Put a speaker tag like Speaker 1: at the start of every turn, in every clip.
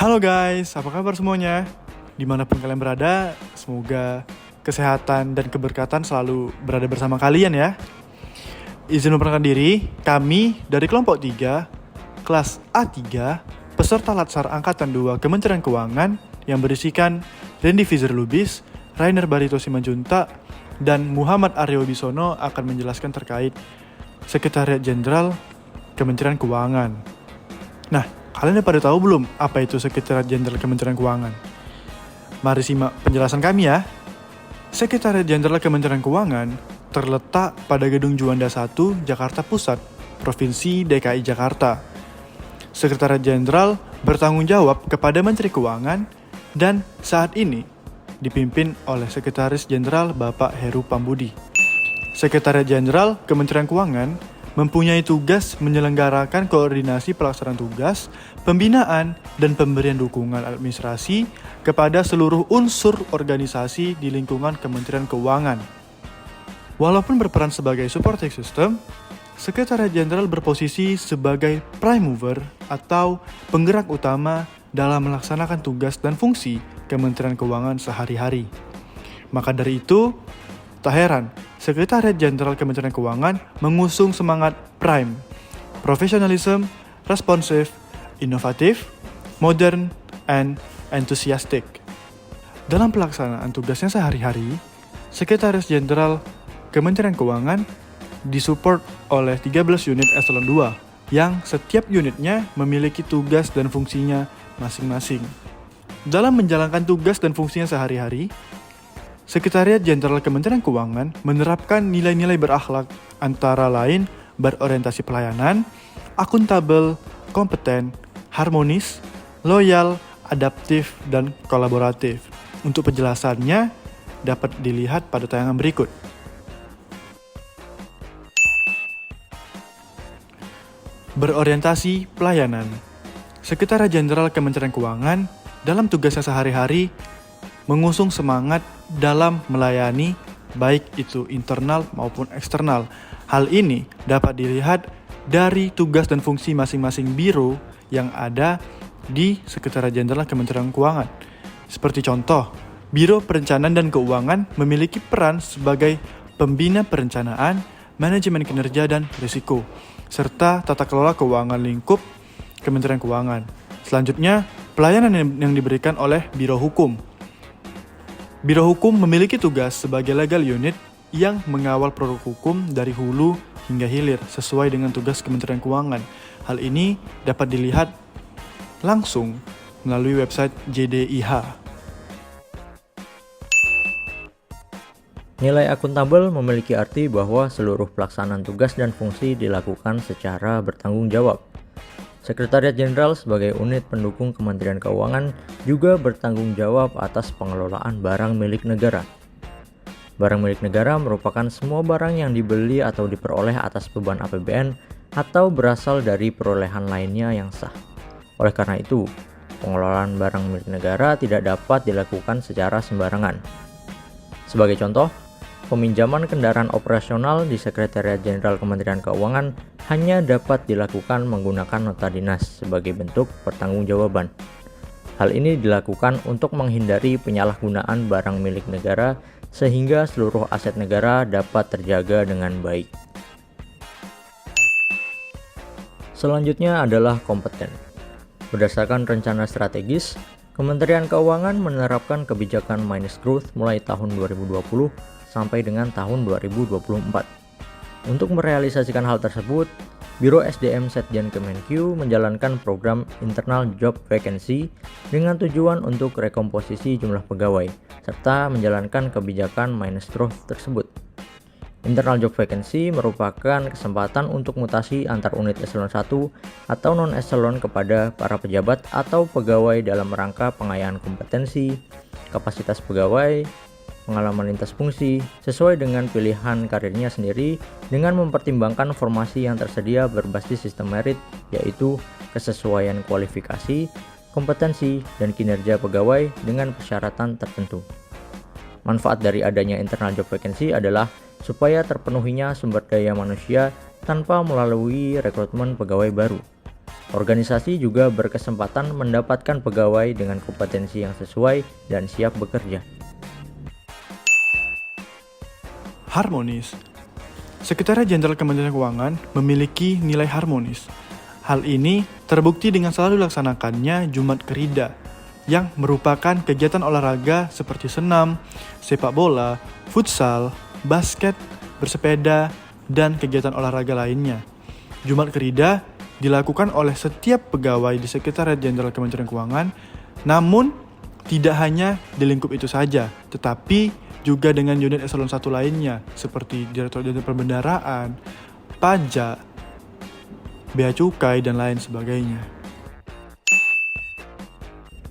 Speaker 1: Halo guys, apa kabar semuanya? Dimanapun kalian berada, semoga kesehatan dan keberkatan selalu berada bersama kalian ya. Izin memperkenalkan diri, kami dari kelompok 3, kelas A3, peserta Latsar Angkatan 2 Kementerian Keuangan yang berisikan Randy Fizer Lubis, Rainer Barito Simanjuntak, dan Muhammad Aryo Bisono akan menjelaskan terkait Sekretariat Jenderal Kementerian Keuangan. Nah, kalian udah pada tahu belum apa itu Sekretariat Jenderal Kementerian Keuangan? Mari simak penjelasan kami ya. Sekretariat Jenderal Kementerian Keuangan terletak pada Gedung Juanda 1, Jakarta Pusat, Provinsi DKI Jakarta. Sekretariat Jenderal bertanggung jawab kepada Menteri Keuangan dan saat ini dipimpin oleh Sekretaris Jenderal Bapak Heru Pambudi. Sekretariat Jenderal Kementerian Keuangan mempunyai tugas menyelenggarakan koordinasi pelaksanaan tugas, pembinaan, dan pemberian dukungan administrasi kepada seluruh unsur organisasi di lingkungan Kementerian Keuangan. Walaupun berperan sebagai supporting system, Sekretariat Jenderal berposisi sebagai prime mover atau penggerak utama dalam melaksanakan tugas dan fungsi Kementerian Keuangan sehari-hari. Maka dari itu, tak heran Sekretariat Jenderal Kementerian Keuangan mengusung semangat prime, professionalism, responsive, inovatif, modern, and enthusiastic. Dalam pelaksanaan tugasnya sehari-hari, Sekretaris Jenderal Kementerian Keuangan disupport oleh 13 unit eselon 2 yang setiap unitnya memiliki tugas dan fungsinya masing-masing. Dalam menjalankan tugas dan fungsinya sehari-hari, Sekretariat Jenderal Kementerian Keuangan menerapkan nilai-nilai berakhlak antara lain berorientasi pelayanan, akuntabel, kompeten, harmonis, loyal, adaptif, dan kolaboratif. Untuk penjelasannya dapat dilihat pada tayangan berikut. Berorientasi pelayanan. Sekretariat Jenderal Kementerian Keuangan dalam tugasnya sehari-hari mengusung semangat dalam melayani baik itu internal maupun eksternal. Hal ini dapat dilihat dari tugas dan fungsi masing-masing biro yang ada di Sekretariat Jenderal Kementerian Keuangan. Seperti contoh, Biro Perencanaan dan Keuangan memiliki peran sebagai pembina perencanaan, manajemen kinerja dan risiko, serta tata kelola keuangan lingkup Kementerian Keuangan. Selanjutnya, pelayanan yang diberikan oleh Biro Hukum. Biro Hukum memiliki tugas sebagai legal unit yang mengawal produk hukum dari hulu hingga hilir sesuai dengan tugas Kementerian Keuangan. Hal ini dapat dilihat langsung melalui website JDIH.
Speaker 2: Nilai akuntabel memiliki arti bahwa seluruh pelaksanaan tugas dan fungsi dilakukan secara bertanggung jawab. Sekretariat Jenderal sebagai unit pendukung Kementerian Keuangan juga bertanggung jawab atas pengelolaan barang milik negara. Barang milik negara merupakan semua barang yang dibeli atau diperoleh atas beban APBN atau berasal dari perolehan lainnya yang sah. Oleh karena itu, pengelolaan barang milik negara tidak dapat dilakukan secara sembarangan. Sebagai contoh, peminjaman kendaraan operasional di Sekretariat Jenderal Kementerian Keuangan hanya dapat dilakukan menggunakan nota dinas sebagai bentuk pertanggungjawaban. Hal ini dilakukan untuk menghindari penyalahgunaan barang milik negara sehingga seluruh aset negara dapat terjaga dengan baik. Selanjutnya adalah kompeten. Berdasarkan rencana strategis, Kementerian Keuangan menerapkan kebijakan minus growth mulai tahun 2020 sampai dengan tahun 2024. Untuk merealisasikan hal tersebut, Biro SDM Setjen Kemenq menjalankan program internal job vacancy dengan tujuan untuk rekomposisi jumlah pegawai, serta menjalankan kebijakan minus growth tersebut. Internal job vacancy merupakan kesempatan untuk mutasi antar unit eselon 1 atau non-eselon kepada para pejabat atau pegawai dalam rangka pengayaan kompetensi, kapasitas pegawai, pengalaman lintas fungsi, sesuai dengan pilihan karirnya sendiri dengan mempertimbangkan formasi yang tersedia berbasis sistem merit, yaitu kesesuaian kualifikasi, kompetensi, dan kinerja pegawai dengan persyaratan tertentu. Manfaat dari adanya internal job vacancy adalah supaya terpenuhinya sumber daya manusia tanpa melalui rekrutmen pegawai baru. Organisasi juga berkesempatan mendapatkan pegawai dengan kompetensi yang sesuai dan siap bekerja.
Speaker 1: Harmonis. Sekretariat Jenderal Kementerian Keuangan memiliki nilai harmonis. Hal ini terbukti dengan selalu dilaksanakannya Jumat Kerida, yang merupakan kegiatan olahraga seperti senam, sepak bola, futsal, basket, bersepeda, dan kegiatan olahraga lainnya. Jumat Kerida dilakukan oleh setiap pegawai di Sekretariat Jenderal Kementerian Keuangan, namun tidak hanya di lingkup itu saja, tetapi juga dengan unit eselon 1 lainnya, seperti Direktorat Jenderal Perbendaharaan, Pajak, Bea Cukai, dan lain sebagainya.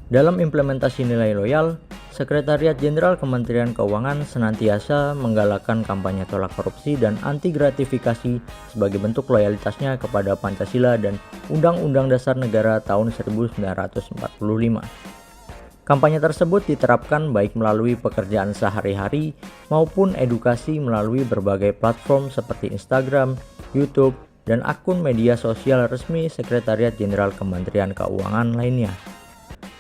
Speaker 2: Dalam implementasi nilai loyal, Sekretariat Jenderal Kementerian Keuangan senantiasa menggalakkan kampanye tolak korupsi dan anti gratifikasi sebagai bentuk loyalitasnya kepada Pancasila dan Undang-Undang Dasar Negara tahun 1945. Kampanye tersebut diterapkan baik melalui pekerjaan sehari-hari maupun edukasi melalui berbagai platform seperti Instagram, YouTube, dan akun media sosial resmi Sekretariat Jenderal Kementerian Keuangan lainnya.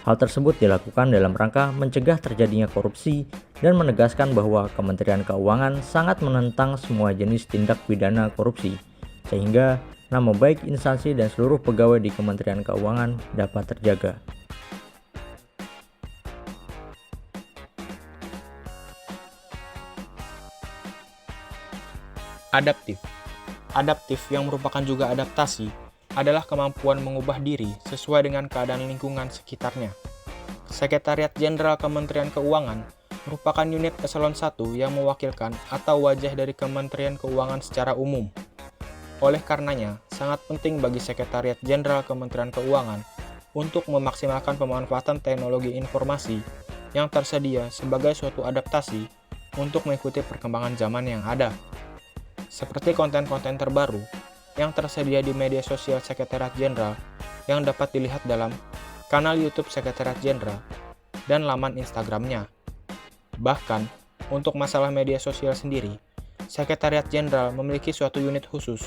Speaker 2: Hal tersebut dilakukan dalam rangka mencegah terjadinya korupsi dan menegaskan bahwa Kementerian Keuangan sangat menentang semua jenis tindak pidana korupsi, sehingga nama baik instansi dan seluruh pegawai di Kementerian Keuangan dapat terjaga.
Speaker 3: Adaptif. Adaptif yang merupakan juga adaptasi adalah kemampuan mengubah diri sesuai dengan keadaan lingkungan sekitarnya. Sekretariat Jenderal Kementerian Keuangan merupakan unit eselon 1 yang mewakilkan atau wajah dari Kementerian Keuangan secara umum. Oleh karenanya, sangat penting bagi Sekretariat Jenderal Kementerian Keuangan untuk memaksimalkan pemanfaatan teknologi informasi yang tersedia sebagai suatu adaptasi untuk mengikuti perkembangan zaman yang ada. Seperti konten-konten terbaru yang tersedia di media sosial Sekretariat Jenderal yang dapat dilihat dalam kanal YouTube Sekretariat Jenderal dan laman Instagramnya. Bahkan, untuk masalah media sosial sendiri, Sekretariat Jenderal memiliki suatu unit khusus,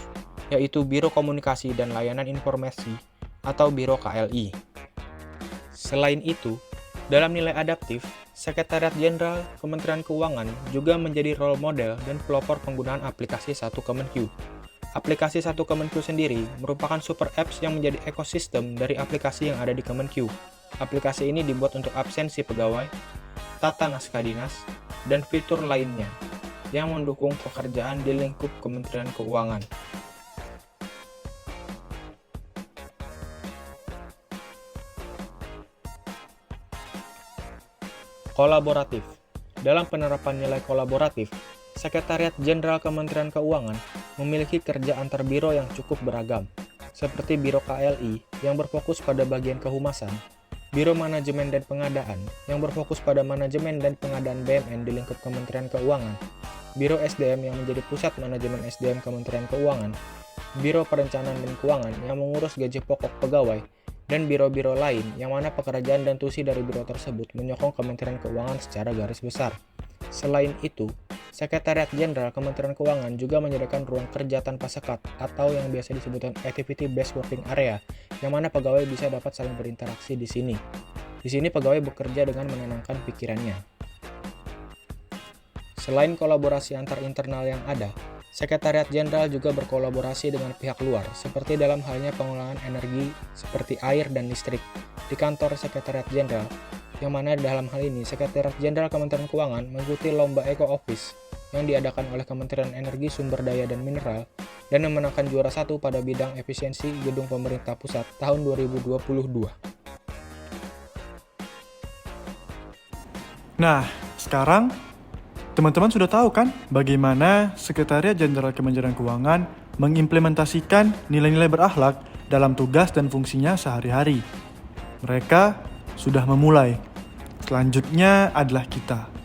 Speaker 3: yaitu Biro Komunikasi dan Layanan Informasi atau Biro KLI. Selain itu, dalam nilai adaptif, Sekretariat Jenderal Kementerian Keuangan juga menjadi role model dan pelopor penggunaan aplikasi Satu Kemenq. Aplikasi Satu Kemenq sendiri merupakan super apps yang menjadi ekosistem dari aplikasi yang ada di Kemenq. Aplikasi ini dibuat untuk absensi pegawai, tata naskah dinas, dan fitur lainnya yang mendukung pekerjaan di lingkup Kementerian Keuangan. Kolaboratif. Dalam penerapan nilai kolaboratif, Sekretariat Jenderal Kementerian Keuangan memiliki kerja antar biro yang cukup beragam, seperti Biro KLI yang berfokus pada bagian kehumasan, Biro Manajemen dan Pengadaan yang berfokus pada manajemen dan pengadaan BUMN di lingkup Kementerian Keuangan, Biro SDM yang menjadi pusat manajemen SDM Kementerian Keuangan, Biro Perencanaan dan Keuangan yang mengurus gaji pokok pegawai, dan biro-biro lain yang mana pekerjaan dan tusi dari biro tersebut menyokong Kementerian Keuangan secara garis besar. Selain itu, Sekretariat Jenderal Kementerian Keuangan juga menyediakan ruang kerja tanpa sekat atau yang biasa disebutkan Activity Based Working Area, yang mana pegawai bisa dapat saling berinteraksi di sini. Di sini pegawai bekerja dengan menenangkan pikirannya. Selain kolaborasi antar internal yang ada, Sekretariat Jenderal juga berkolaborasi dengan pihak luar, seperti dalam halnya pengelolaan energi seperti air dan listrik di kantor Sekretariat Jenderal, yang mana dalam hal ini Sekretariat Jenderal Kementerian Keuangan mengikuti lomba Eco Office yang diadakan oleh Kementerian Energi Sumber Daya dan Mineral dan memenangkan juara 1 pada bidang efisiensi gedung pemerintah pusat tahun 2022.
Speaker 1: Nah, sekarang teman-teman sudah tahu kan bagaimana Sekretariat Jenderal Kementerian Keuangan mengimplementasikan nilai-nilai berakhlak dalam tugas dan fungsinya sehari-hari. Mereka sudah memulai. Selanjutnya adalah kita.